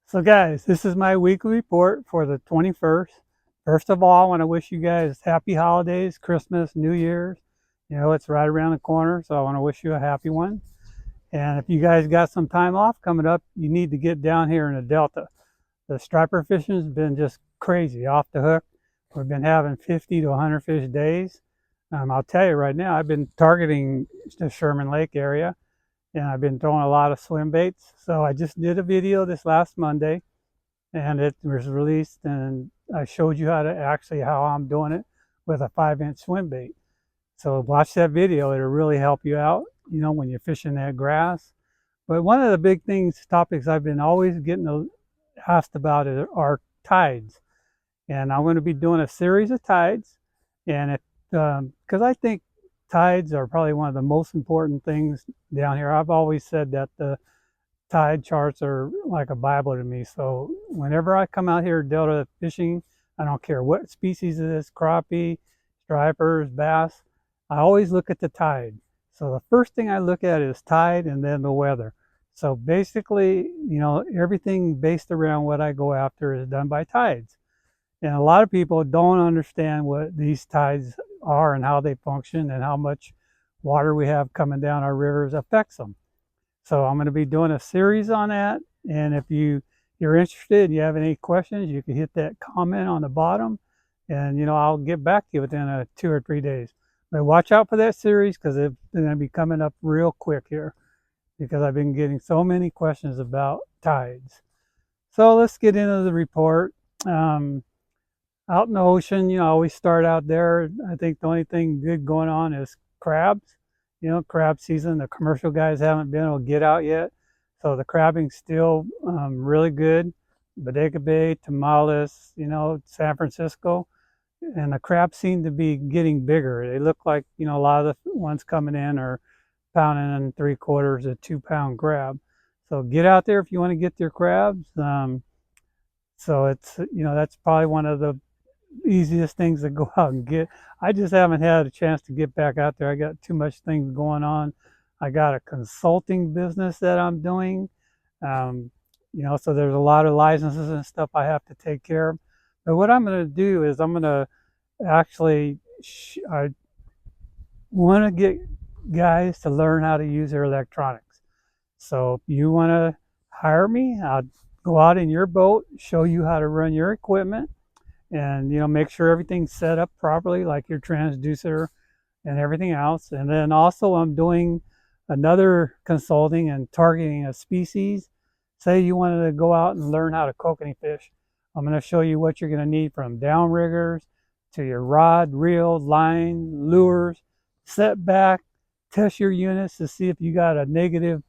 So guys, this is my weekly report for the 21st. First of all, I want to wish you guys happy holidays, Christmas, New Year's. You know, it's right around the corner, so I want to wish you a happy one. And if you guys got some time off coming up, you need to get down here in the Delta. The striper fishing has been just crazy, off the hook. We've been having 50 to 100 fish days. I'll tell you right now, I've been targeting the Sherman Lake area, and I've been throwing a lot of swim baits. So I just did a video this last Monday, and it was released, and I showed you how I'm doing it with a 5-inch swim bait. So watch that video. It'll really help you out, you know, when you're fishing that grass. But one of the big topics I've been always getting asked about are tides. And I'm going to be doing a series of tides. And because I think tides are probably one of the most important things down here. I've always said that the tide charts are like a Bible to me. So whenever I come out here Delta fishing, I don't care what species it is, crappie, stripers, bass, I always look at the tide. So the first thing I look at is tide and then the weather. So basically, you know, everything based around what I go after is done by tides. And a lot of people don't understand what these tides are and how they function and how much water we have coming down our rivers affects them. So I'm going to be doing a series on that. And if you're interested and you have any questions, you can hit that comment on the bottom, and I'll get back to you within 2 or 3 days. But watch out for that series because it's going to be coming up real quick here because I've been getting so many questions about tides. So let's get into the report. Out in the ocean, I always start out there. I think the only thing good going on is crabs. Crab season. The commercial guys haven't been able to get out yet. So the crabbing's still really good. Bodega Bay, Tamales, San Francisco. And the crabs seem to be getting bigger. They look like, a lot of the ones coming in are pounding in 3/4 to 2 pound crab. So get out there if you want to get your crabs. So it's, that's probably one of the easiest things to go out and get. I just haven't had a chance to get back out there. I got too much things going on. I got a consulting business that I'm doing. So there's a lot of licenses and stuff I have to take care of. But what I'm going to do is I'm going to actually, I want to get guys to learn how to use their electronics. So if you want to hire me, I'll go out in your boat, show you how to run your equipment, and make sure everything's set up properly, like your transducer and everything else. And then also I'm doing another consulting and targeting a species. Say you wanted to go out and learn how to kokanee fish. I'm going to show you what you're going to need, from downriggers to your rod, reel, line, lures, set back, test your units to see if you got a negative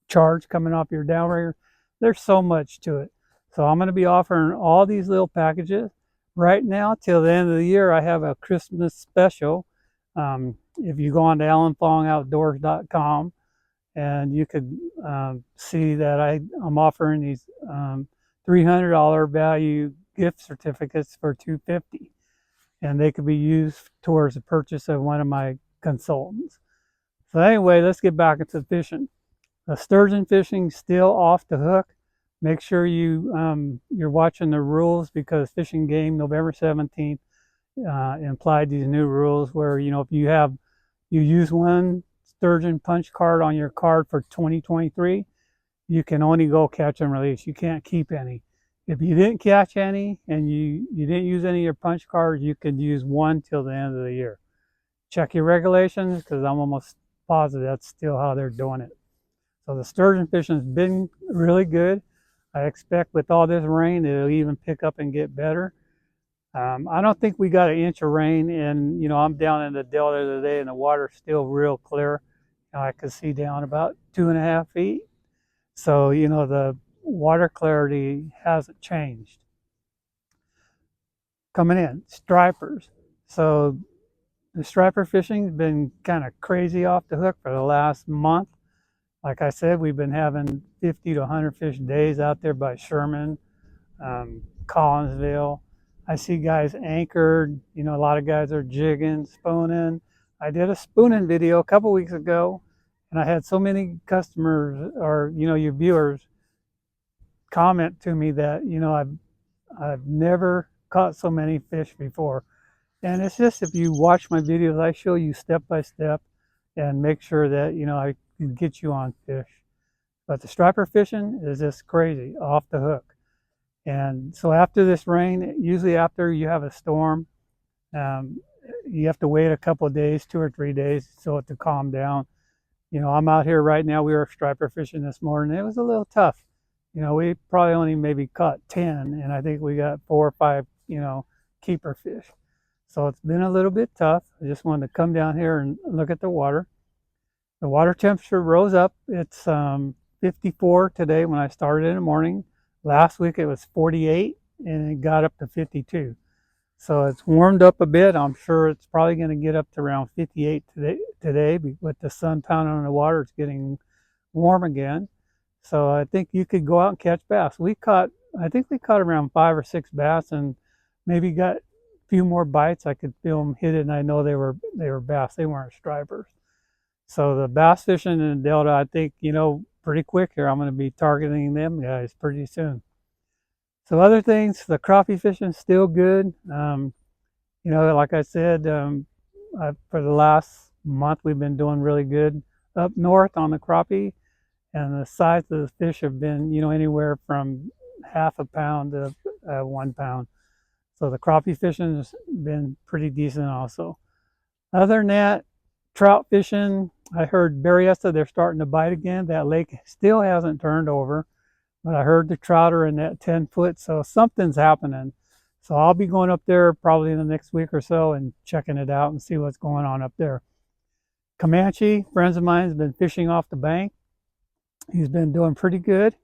charge coming off your downrigger. There's so much to it. So I'm going to be offering all these little packages. Right now, till the end of the year, I have a Christmas special. If you go on to allenfongoutdoors.com, and you could see that I'm offering these $300 value gift certificates for $250, and they could be used towards the purchase of one of my consultants. So anyway, let's get back into fishing. The sturgeon fishing still off the hook. Make sure you're watching the rules, because Fish and Game November 17th implied these new rules where, if you use one sturgeon punch card on your card for 2023, you can only go catch and release. You can't keep any. If you didn't catch any and you didn't use any of your punch cards, you could use one till the end of the year. Check your regulations, because I'm almost positive that's still how they're doing it. So the sturgeon fishing has been really good. I expect with all this rain, it'll even pick up and get better. I don't think we got an inch of rain, and I'm down in the Delta today, and the water's still real clear. I could see down about 2.5 feet. So the water clarity hasn't changed. Coming in, stripers. So the striper fishing has been kind of crazy off the hook for the last month. Like I said, we've been having 50 to 100 fish days out there by Sherman, Collinsville. I see guys anchored. A lot of guys are jigging, spooning. I did a spooning video a couple weeks ago, and I had so many customers, or your viewers, comment to me that, you know, I've never caught so many fish before. And it's just, if you watch my videos, I show you step by step and make sure that, you know, I can get you on fish. But the striper fishing is just crazy, off the hook. And so after this rain, usually after you have a storm, um, you have to wait a couple of days, 2 or 3 days, so it to calm down. You know, I'm out here right now. We were striper fishing this morning. It was a little tough. You know, we probably only maybe caught 10, and I think we got 4 or 5, you know, keeper fish. So it's been a little bit tough. I just wanted to come down here and look at the water. The water temperature rose up. It's 54 today when I started in the morning. Last week it was 48, and it got up to 52. So it's warmed up a bit. I'm sure it's probably going to get up to around 58 today. With the sun pounding on the water, it's getting warm again. So I think you could go out and catch bass. I think we caught around 5 or 6 bass, and maybe got a few more bites. I could feel them hit it, and I know they were bass. They weren't stripers. So the bass fishing in the Delta, I think, you know, pretty quick here, I'm going to be targeting them guys pretty soon. So other things, the crappie fishing is still good. You know, like I said, for the last month we've been doing really good up north on the crappie, and the size of the fish have been, you know, anywhere from half a pound to 1 pound. So the crappie fishing has been pretty decent also. Other than that, trout fishing, I heard Berryessa, they're starting to bite again. That lake still hasn't turned over, but I heard the trout are in that 10-foot, so something's happening. So I'll be going up there probably in the next week or so and checking it out and see what's going on up there. Comanche, friends of mine, has been fishing off the bank. He's been doing pretty good.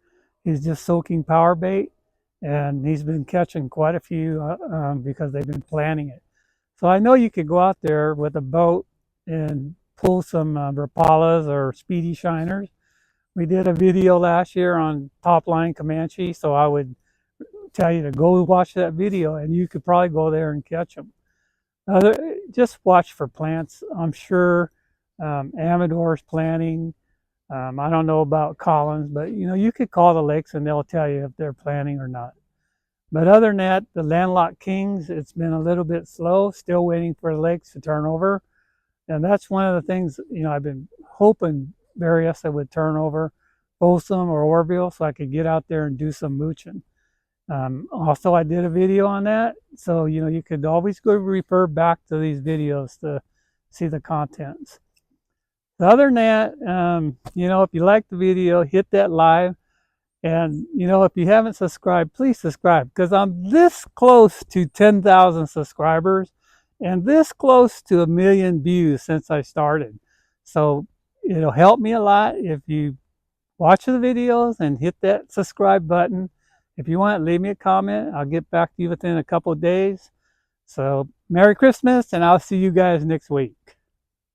He's just soaking power bait, and he's been catching quite a few because they've been planning it. So I know you could go out there with a boat and pull some Rapalas or Speedy Shiners. We did a video last year on top line Comanche, so I would tell you to go watch that video, and you could probably go there and catch them. Just watch for plants. I'm sure Amador's planting. I don't know about Collins, but you know, you could call the lakes and they'll tell you if they're planting or not. But other than that, the landlocked kings, it's been a little bit slow, still waiting for the lakes to turn over. And that's one of the things, you know, I've been hoping Berryessa would turn over, Folsom or Orville, so I could get out there and do some mooching. Also, I did a video on that, so you know, you could always go refer back to these videos to see the contents. Other than that, you know, if you like the video, hit that like. And, you know, if you haven't subscribed, please subscribe, because I'm this close to 10,000 subscribers and this close to 1 million views since I started. So it'll help me a lot if you watch the videos and hit that subscribe button. If you want, leave me a comment. I'll get back to you within a couple of days. So Merry Christmas, and I'll see you guys next week.